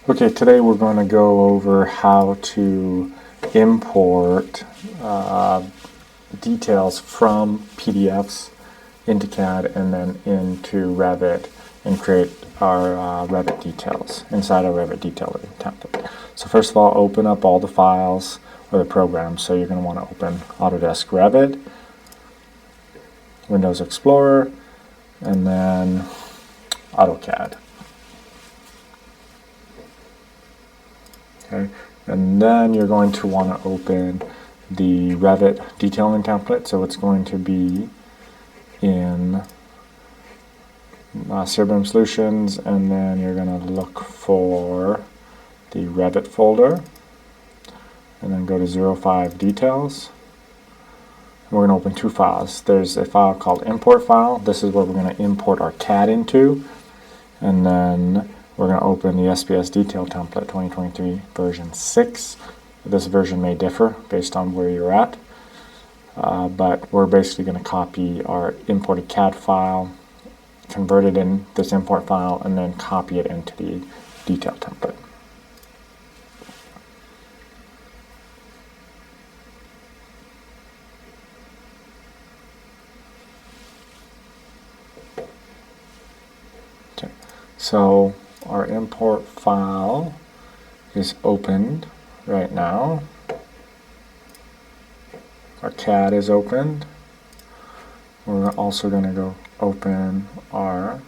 Okay, today we're going to go over how to import details from PDFs into CAD and then into Revit and create our Revit details inside our Revit Details template. So first of all, open up all the files or the programs. So you're going to want to open Autodesk Revit, Windows Explorer, and then Autocad. Okay, and then you're going to want to open the Revit detailing template. So it's going to be in CRM Solutions, and then you're going to look for the Revit folder, and then go to 05 Details. We're going to open two files. There's a file called Import File. This is where we're going to import our CAD into, and then we're going to open the SPS Detail Template 2023 version 6. This version may differ based on where you're at, but we're basically going to copy our imported CAD file, convert it in this import file, and then copy it into the detail template. Okay, so our import file is opened right now. Our CAD is opened. We're also going to go open our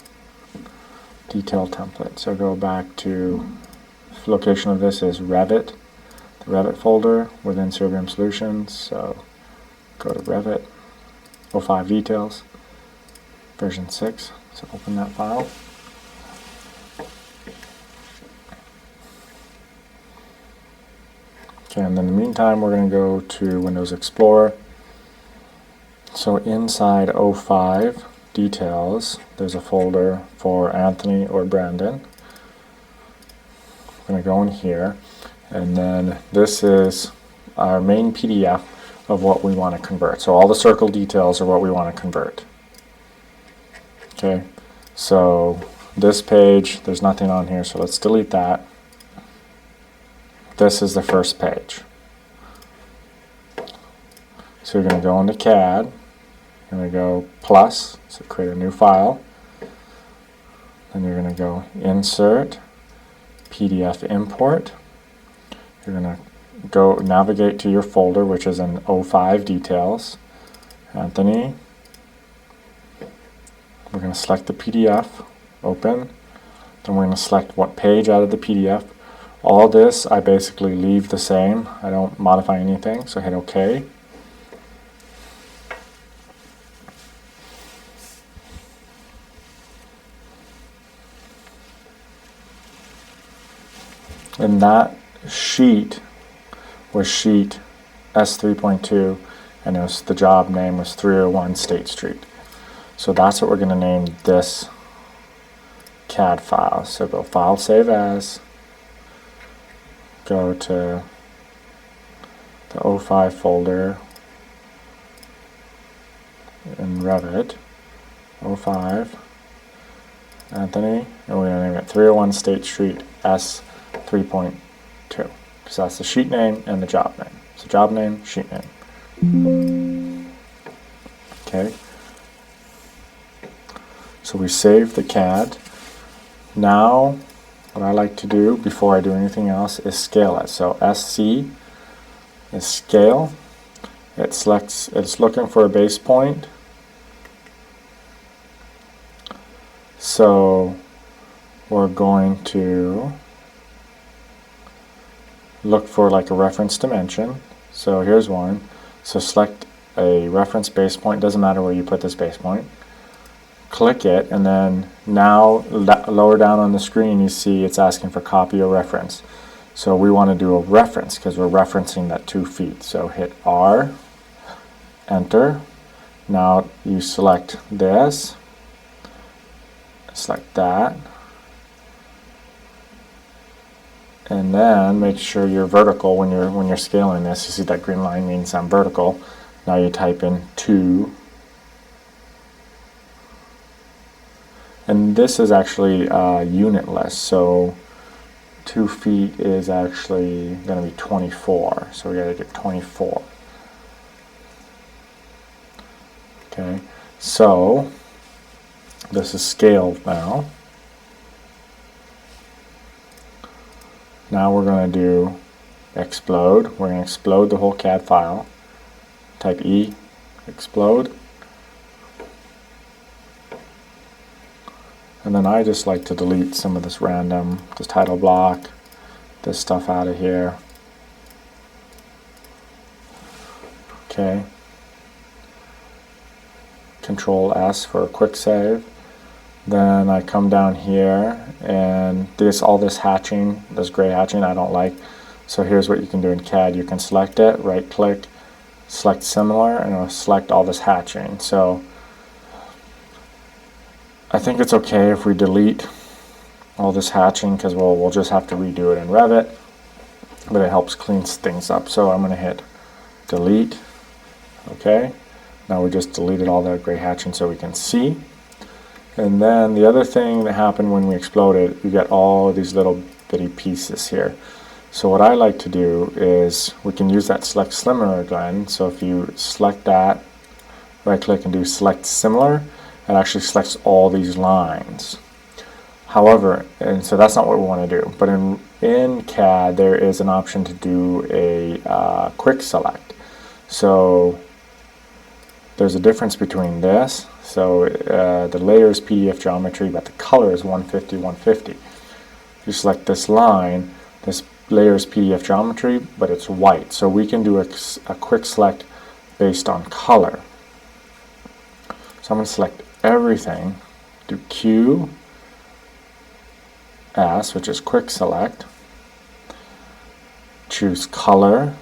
detail template. So go back to the location of this is Revit, the Revit folder within CRM Solutions. So go to Revit, 05 Details, version 6. So open that file. Okay, and in the meantime, we're going to go to Windows Explorer. So inside 05 Details, there's a folder for Anthony or Brandon. I'm going to go in here, and then this is our main PDF of what we want to convert. So all the circle details are what we want to convert. Okay, so this page, there's nothing on here, so let's delete that. This is the first page. So you're going to go into CAD, you're going to go plus, so create a new file. Then you're going to go Insert, PDF Import. You're going to go navigate to your folder, which is in 05 Details. Anthony. We're going to select the PDF, open. Then we're going to select what page out of the PDF. All this I basically leave the same. I don't modify anything, so hit OK. And that sheet was sheet S3.2, and it was, the job name was 301 State Street. So that's what we're going to name this CAD file. So go File, Save As, go to the 05 folder in Revit, 05, Anthony, and we're going to name it 301 State Street S3.2. So that's the sheet name and the job name. So job name, sheet name. Okay. So we save the CAD. Now, what I like to do before I do anything else is scale it. So SC is scale. It selects, it's looking for a base point. So we're going to look for like a reference dimension. So here's one. So select a reference base point. Doesn't matter where you put this base point. Click it, and then now lower down on the screen you see it's asking for copy or reference. So we want to do a reference because we're referencing that 2 feet. So hit R, enter. Now you select this, select that, and then make sure you're vertical when you're scaling this. You see that green line means I'm vertical. Now you type in 2. And this is actually unitless, so 2 feet is actually going to be 24, so we got to get 24. Okay, so this is scaled now. Now we're going to do explode. We're going to explode the whole CAD file. Type E, explode. And then I just like to delete some of this random, this title block, this stuff out of here. Okay. Control S for a quick save. Then I come down here, and all this hatching, this gray hatching, I don't like. So here's what you can do in CAD. You can select it, right click, select similar, and it'll select all this hatching. So I think it's okay if we delete all this hatching, because we'll just have to redo it in Revit, but it helps clean things up. So I'm going to hit delete. Okay, now we just deleted all that gray hatching so we can see. And then the other thing that happened when we exploded, you get all these little bitty pieces here. So what I like to do is we can use that select similar again. So if you select that, right click and do select similar, it actually selects all these lines. However, and so that's not what we want to do, but in CAD there is an option to do a quick select. So there's a difference between this. So the layer is PDF geometry, but the color is 150, 150. If you select this line, this layer is PDF geometry, but it's white. So we can do a quick select based on color. So I'm going to select everything, do Q, S, which is quick select, choose color.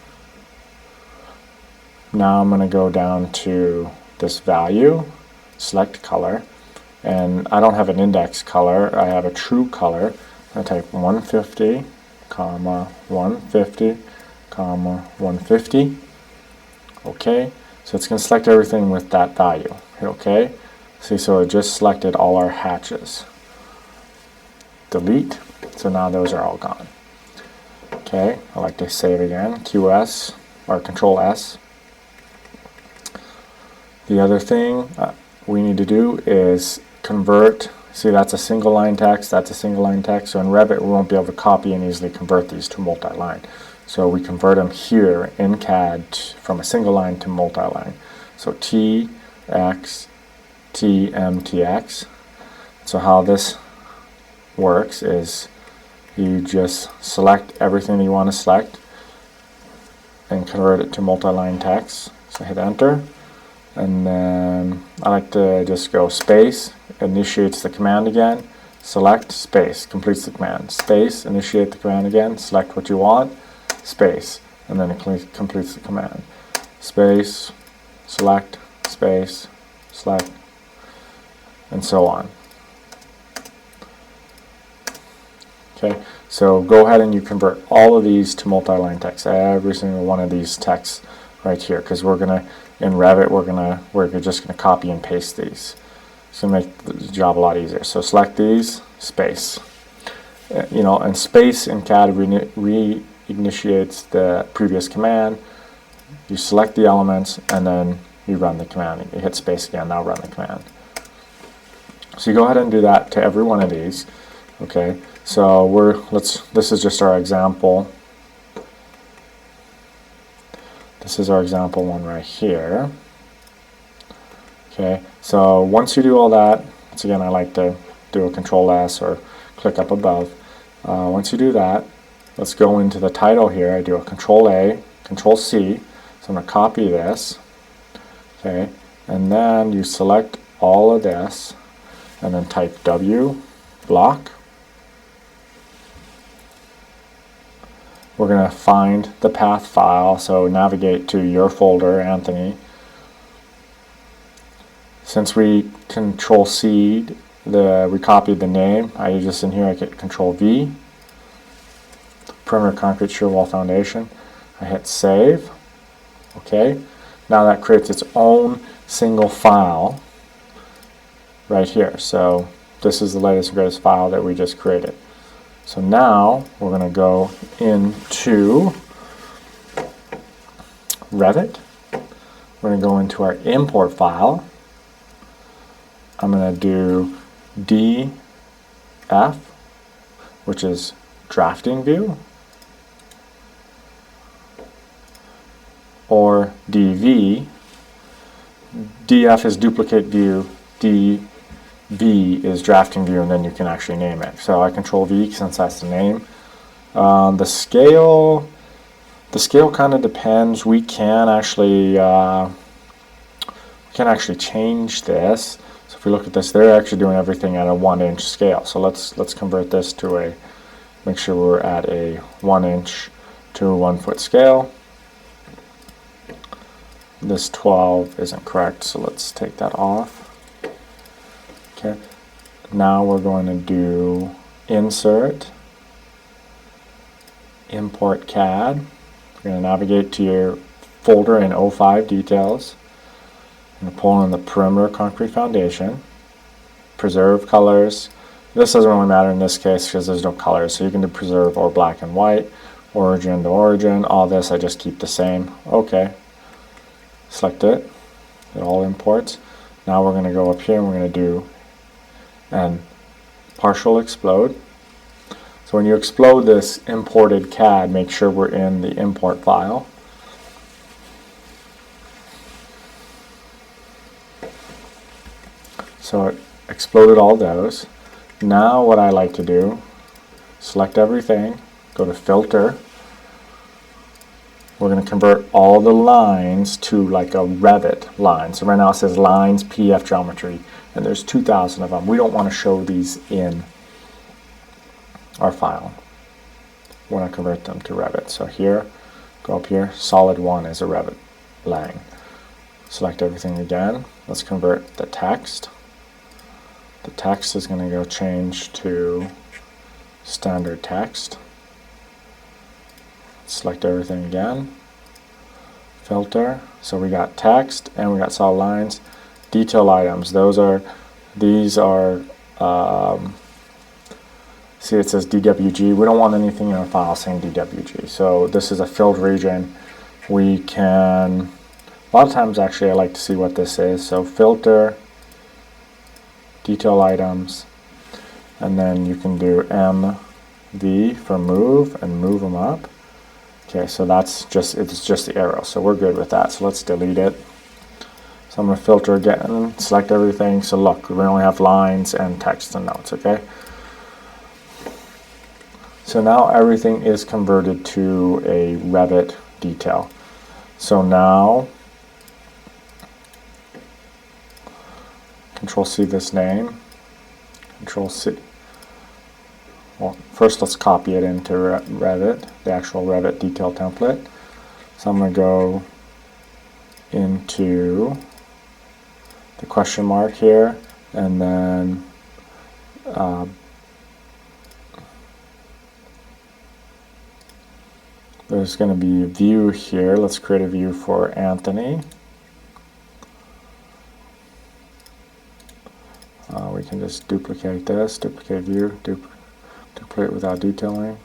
Now I'm going to go down to this value, select color, and I don't have an index color, I have a true color. I type 150, comma 150, comma 150. Okay, so it's going to select everything with that value. Hit OK. See, so it just selected all our hatches. Delete. So now those are all gone. Okay, I like to save again. QS or Control S. The other thing we need to do is convert. See, that's a single line text, that's a single line text. So in Revit, we won't be able to copy and easily convert these to multi-line. So we convert them here in CAD from a single line to multi-line. So T, X, T, M, T, X. So how this works is you just select everything that you want to select and convert it to multi-line text. So hit enter. And then I like to just go space, initiates the command again, select, space, completes the command, space, initiate the command again, select what you want, space, and then it completes the command. Space, select, space, select, and so on. Okay, so go ahead and you convert all of these to multi-line text, every single one of these texts right here, because we're going to, in Revit, we're just going to copy and paste these. It's going to make the job a lot easier. So select these, space. And space in CAD reinitiates the previous command. You select the elements and then you run the command. You hit space again, now run the command. So you go ahead and do that to every one of these. Okay, so this is just our example. This is our example one right here. Okay, so once you do all that, once again I like to do a Control S or click up above. Once you do that, let's go into the title here. I do a Control A, Control C. So I'm going to copy this. Okay, and then you select all of this and then type W, block. We're going to find the path file, so navigate to your folder, Anthony. Since we Control C, we copied the name, I just in here I get Control V. Perimeter concrete shear wall foundation. I hit save. Okay, now that creates its own single file right here. So this is the latest and greatest file that we just created. So now we're going to go into Revit. We're going to go into our import file. I'm going to do DF, which is drafting view, or DV. DF is duplicate view, DV is drafting view, and then you can actually name it. So I control V since that's the name. The scale kind of depends. We can actually change this. So if we look at this, they're actually doing everything at a 1-inch scale. So let's convert this to make sure we're at a 1-inch to a 1-foot scale. This 12 isn't correct, so let's take that off. Okay, now we're going to do insert, import CAD. You're going to navigate to your folder in 05 details. You're going to pull in the perimeter concrete foundation, preserve colors. This doesn't really matter in this case because there's no colors, so you can do preserve or black and white, origin to origin. All this I just keep the same. Okay. Select it. It all imports. Now we're going to go up here and we're going to do an partial explode. So when you explode this imported CAD, make sure we're in the import file. So it exploded all those. Now what I like to do, select everything, go to filter. We're going to convert all the lines to like a Revit line. So right now it says lines PF geometry, and there's 2,000 of them. We don't want to show these in our file. We want to convert them to Revit. So here, go up here, solid 1 is a Revit line. Select everything again. Let's convert the text. The text is going to go change to standard text. Select everything again, filter. So we got text and we got solid lines. Detail items, these are see it says DWG. We don't want anything in our file saying DWG. So this is a filled region. We can, a lot of times actually I like to see what this is. So filter, detail items, and then you can do MV for move and move them up. Okay, so it's just the arrow, so we're good with that. So let's delete it. So I'm going to filter again, select everything. So look, we only have lines and text and notes, okay? So now everything is converted to a Revit detail. So now, Control C this name, Control C. Well, first let's copy it into Revit, the actual Revit detail template. So I'm going to go into the question mark here, and then there's going to be a view here. Let's create a view for Anthony. We can just duplicate this, duplicate view, duplicate without detailing.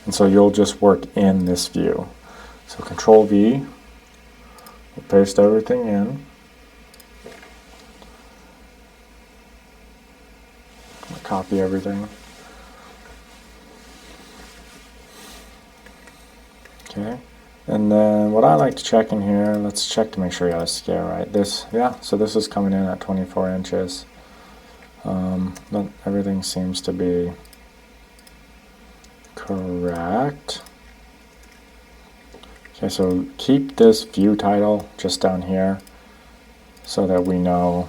And so you'll just work in this view. So Control V, we'll paste everything in. Copy everything. Okay, and then what I like to check in here, let's check to make sure you got a scale right. So this is coming in at 24 inches. But everything seems to be correct. Okay, so keep this view title just down here so that we know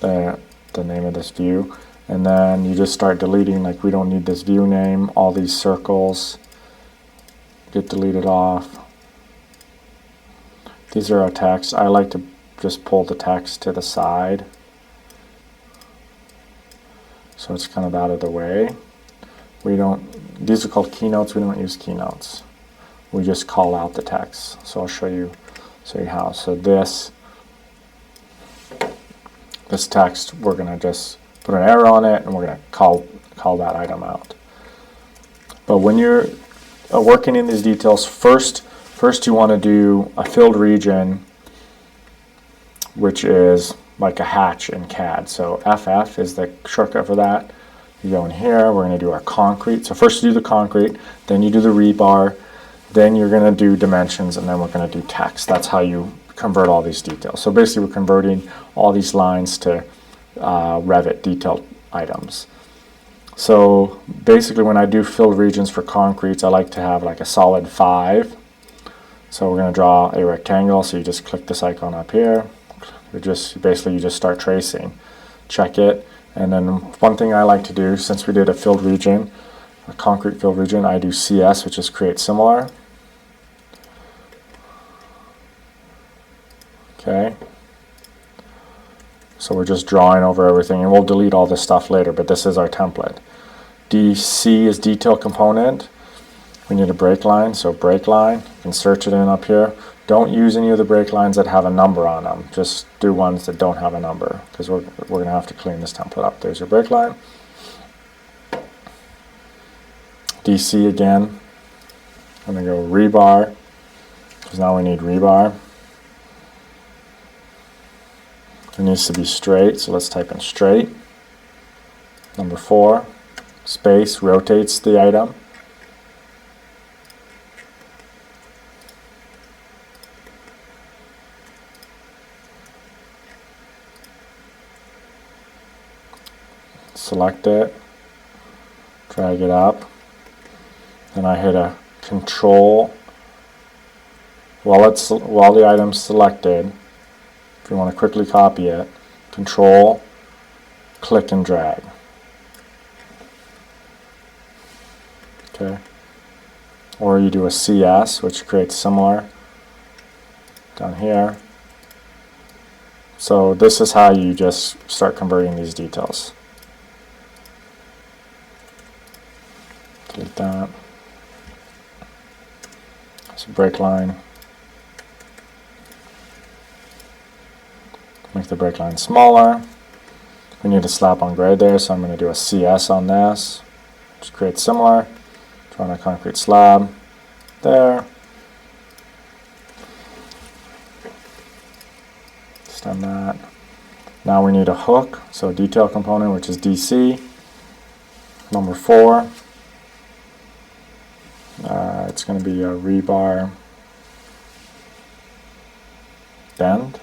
the name of this view. And then you just start deleting, like we don't need this view name, all these circles get deleted off. These are our text. I like to just pull the text to the side so it's kind of out of the way. We don't these are called keynotes. We don't use keynotes. We just call out the text. So I'll show you how. So this text, we're going to just put an arrow on it, and we're going to call that item out. But when you're working in these details, first you want to do a filled region, which is like a hatch in CAD. So FF is the shortcut for that. You go in here, we're going to do our concrete. So first you do the concrete, then you do the rebar, then you're going to do dimensions, and then we're going to do text. That's how you convert all these details. So basically we're converting all these lines to Revit detailed items. So basically when I do filled regions for concretes, I like to have like a solid 5. So we're going to draw a rectangle. So you just click this icon up here. You just start tracing, check it. And then one thing I like to do, since we did a filled region, a concrete filled region, I do CS, which is create similar. Okay. So we're just drawing over everything, and we'll delete all this stuff later, but this is our template. DC is detail component. We need a break line, so break line, you can search it in up here. Don't use any of the break lines that have a number on them. Just do ones that don't have a number, because we're going to have to clean this template up. There's your break line. DC again. I'm going to go rebar, because now we need rebar. It needs to be straight, so let's type in straight. Number 4, space rotates the item. Select it, drag it up, then I hit a control while the item's selected. If you want to quickly copy it, control, click and drag. Okay. Or you do a CS, which creates similar down here. So this is how you just start converting these details. Delete that. So break line. Make the break line smaller. We need a slap on grade there, so I'm going to do a CS on this. Just create similar. Drawing a concrete slab there. Extend that. Now we need a hook, so detail component, which is DC. Number 4. It's going to be a rebar bend.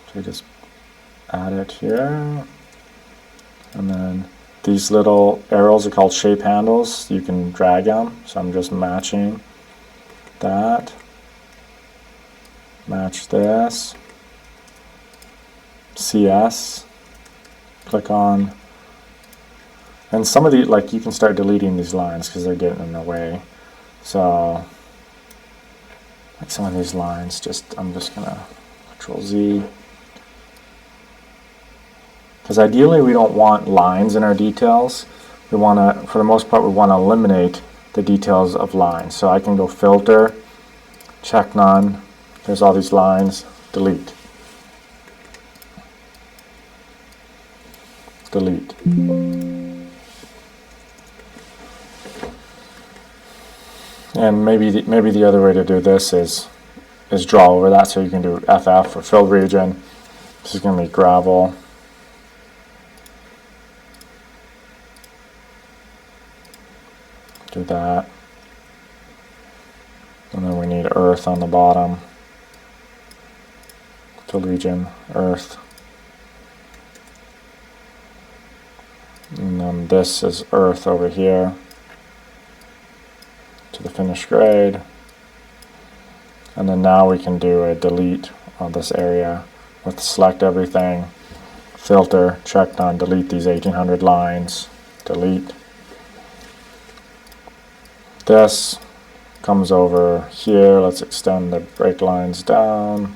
So you just add it here. And then these little arrows are called shape handles. You can drag them. So I'm just matching that. Match this. CS. Click on. And some of these, like, you can start deleting these lines because they're getting in the way. So, like some of these lines, I'm just going to Control Z. Because ideally we don't want lines in our details. We want to, for the most part, we want to eliminate the details of lines. So I can go filter, check none. There's all these lines, delete. Delete. And maybe the other way to do this is draw over that. So you can do FF for filled region. This is going to be gravel. Do that. And then we need earth on the bottom. Filled region, earth. And then this is earth over here to the finished grade. And then now we can do a delete on this area with select everything, filter, check none, delete these 1800 lines, delete. This comes over here. Let's extend the break lines down.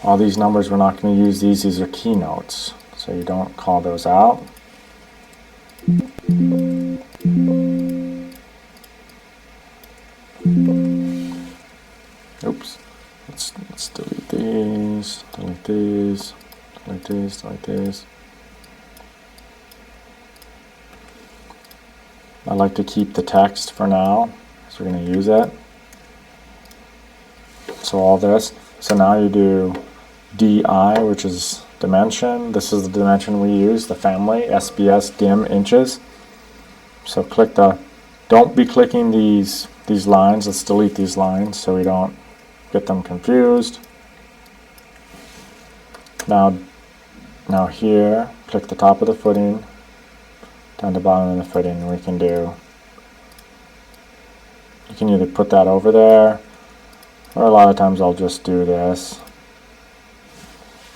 All these numbers, we're not going to use these. These are keynotes. so you don't call those out. Oops. Let's delete these, delete these, delete these, delete these. I like to keep the text for now, so we're going to use it. So all this. So now you do DI, which is dimension. This is the dimension we use, the family, SBS dim inches. So click the, don't be clicking these lines. Let's delete these lines so we don't get them confused. Now here, click the top of the footing, down to bottom of the footing. We can do, you can either put that over there, or a lot of times I'll just do this.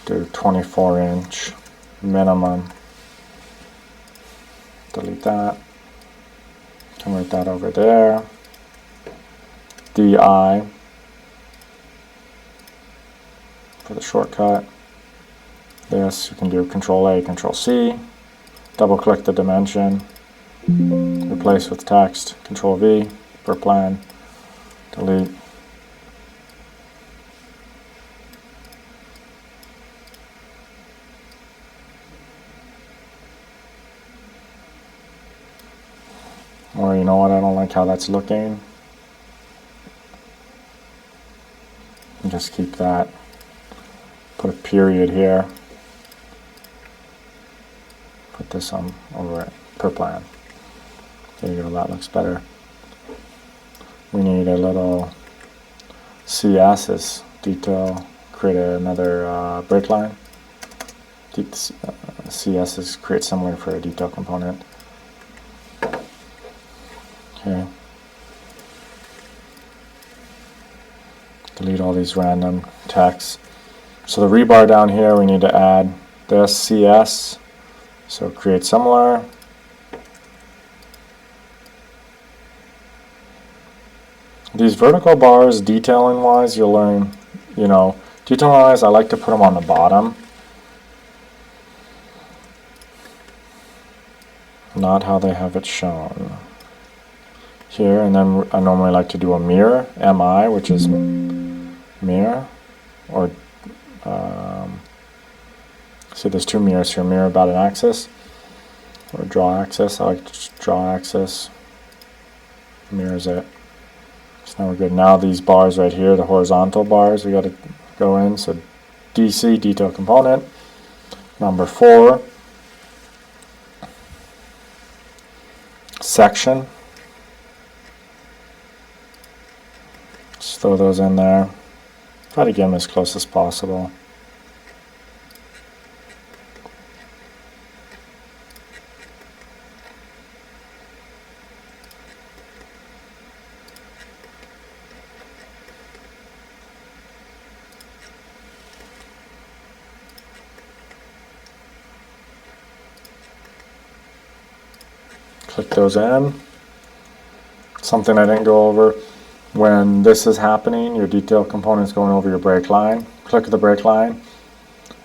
Do 24-inch minimum. Delete that. Convert that over there. DI for the shortcut. This you can do Control A, Control C. Double click the dimension. Replace with text. Control V for plan. Delete. Or you know what, I don't like how that's looking. And just keep that. Put a period here. Put this on over it per plan. There you go, that looks better. We need a little CS as detail, create another break line. CS is create similar for a detail component. Okay. Delete all these random texts. So the rebar down here, we need to add this CS. So create similar. These vertical bars, detailing wise, you'll learn, detailing wise, I like to put them on the bottom. Not how they have it shown here. And then I normally like to do a mirror, MI, which is mirror, or see there's two mirrors here, mirror about an axis, or draw axis. I like to draw axis, mirrors it. So now we're good. Now these bars right here, the horizontal bars, we got to go in. So DC, detail component. Number 4, section. Just throw those in there. Try to get them as close as possible. Click those in. Something I didn't go over. When this is happening, your detail component is going over your break line. Click the break line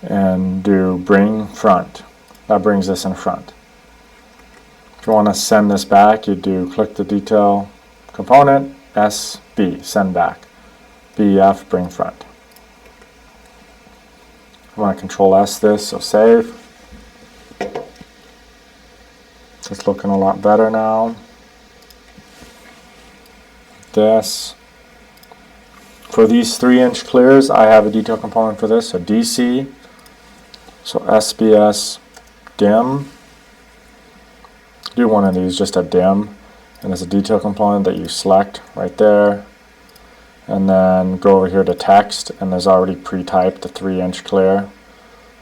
and do bring front. That brings this in front. If you want to send this back, you do click the detail component, SB, send back. BF, bring front. I want to Control S this, so save. It's looking a lot better now. This. For these 3-inch clears, I have a detail component for this, so DC, so SBS dim. Do one of these, just a dim, and there's a detail component that you select right there, and then go over here to text, and there's already pre-typed the 3-inch clear.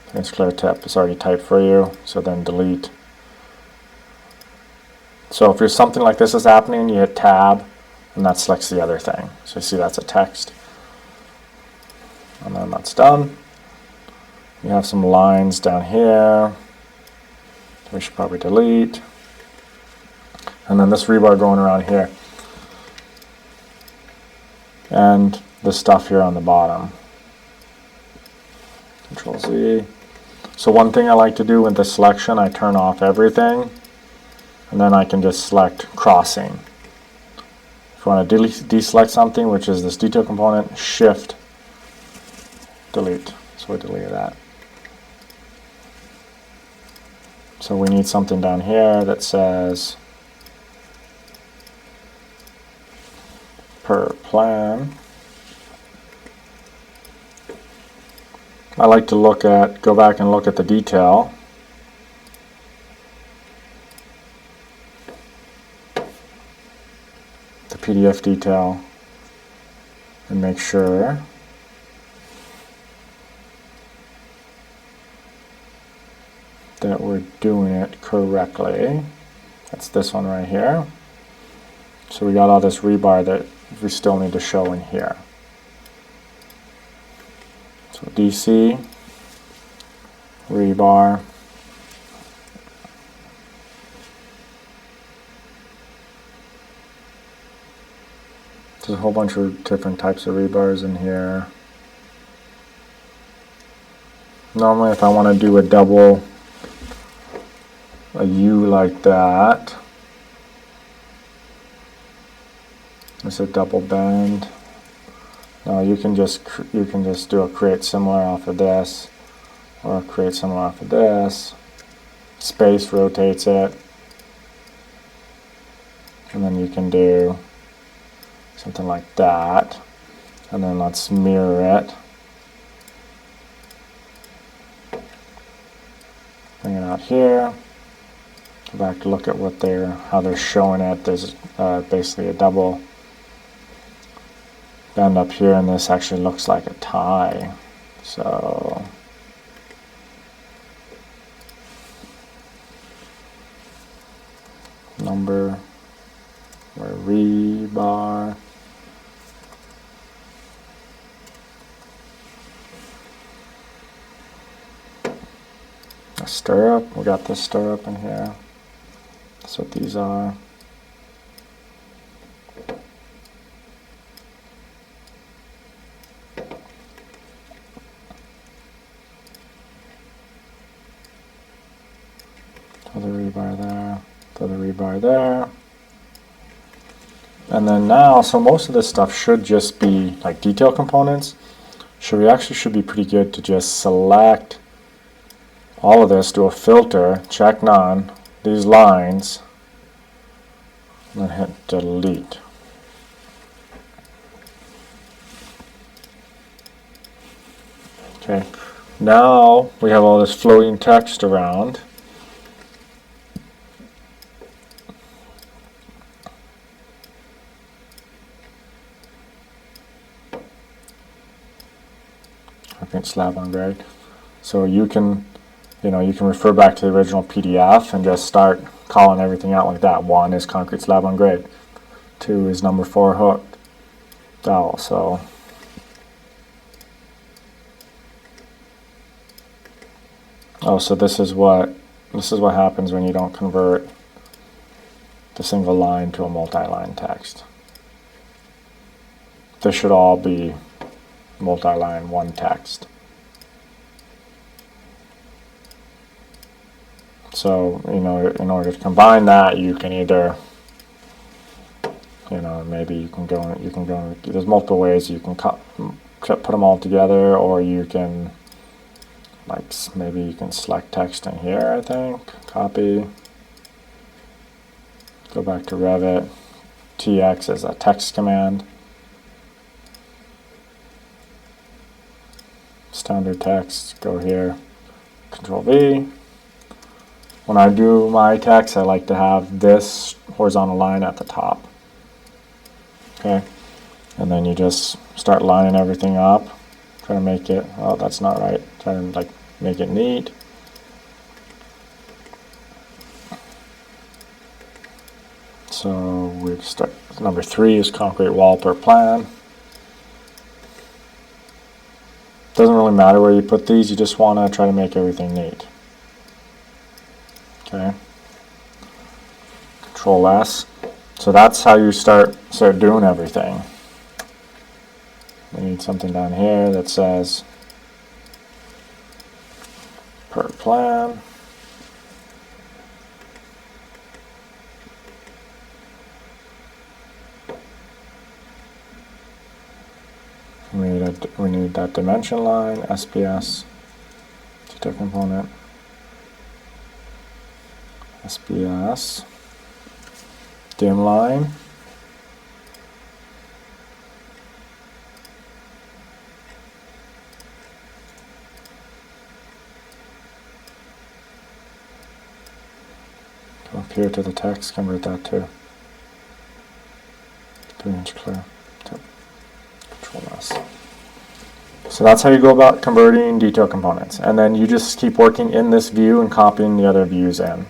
3-inch clear tip is already typed for you, so then delete. So if there's something like this is happening, you hit tab, and that selects the other thing. So you see that's a text. And then that's done. You have some lines down here. We should probably delete. And then this rebar going around here. And the stuff here on the bottom. Control Z. So one thing I like to do with the selection, I turn off everything, and then I can just select crossing. If you want to deselect something, which is this detail component, Shift, delete. So we delete that. So we need something down here that says per plan. I like to go back and look at the detail. The PDF detail, and make sure that we're doing it correctly. That's this one right here. So we got all this rebar that we still need to show in here. So DC, rebar, there's a whole bunch of different types of rebars in here. Normally if I want to do a U like that, it's a double bend. No, you can just do a create similar off of this, or create similar off of this. Space rotates it, and then you can do something like that, and then let's mirror it. Bring it out here. Go back to look at how they're showing it. There's basically a double bend up here, and this actually looks like a tie. So number or rebar. A stirrup. We got this stirrup in here. That's what these are. Throw the rebar there. Throw the rebar there. And then now, so most of this stuff should just be like detail components. Should be pretty good to just select all of this, do a filter, check none, these lines, and then hit delete. Okay, now we have all this floating text around. I think slab on grade. So you can refer back to the original PDF and just start calling everything out like that. 1 is concrete slab on grade. 2 is number 4 hooked dowel. So so this is what happens when you don't convert the single line to a multi-line text. This should all be multi-line one text. So, in order to combine that, you can either, maybe you can go, there's multiple ways you can put them all together, or you can, maybe you can select text in here, I think, copy, go back to Revit, TX as a text command, standard text, go here, Control V. When I do my text, I like to have this horizontal line at the top. Okay, and then you just start lining everything up. Try to make it, oh, that's not right. Try to make it neat. So we start, number 3 is concrete wall per plan. Doesn't really matter where you put these, you just want to try to make everything neat. Okay. Control S. So that's how you start doing everything. We need something down here that says per plan. We need that dimension line, SPS, detail component, SBS, dim line, go up here to the text, convert that to 3-inch clear. Control S. So that's how you go about converting detail components. And then you just keep working in this view and copying the other views in.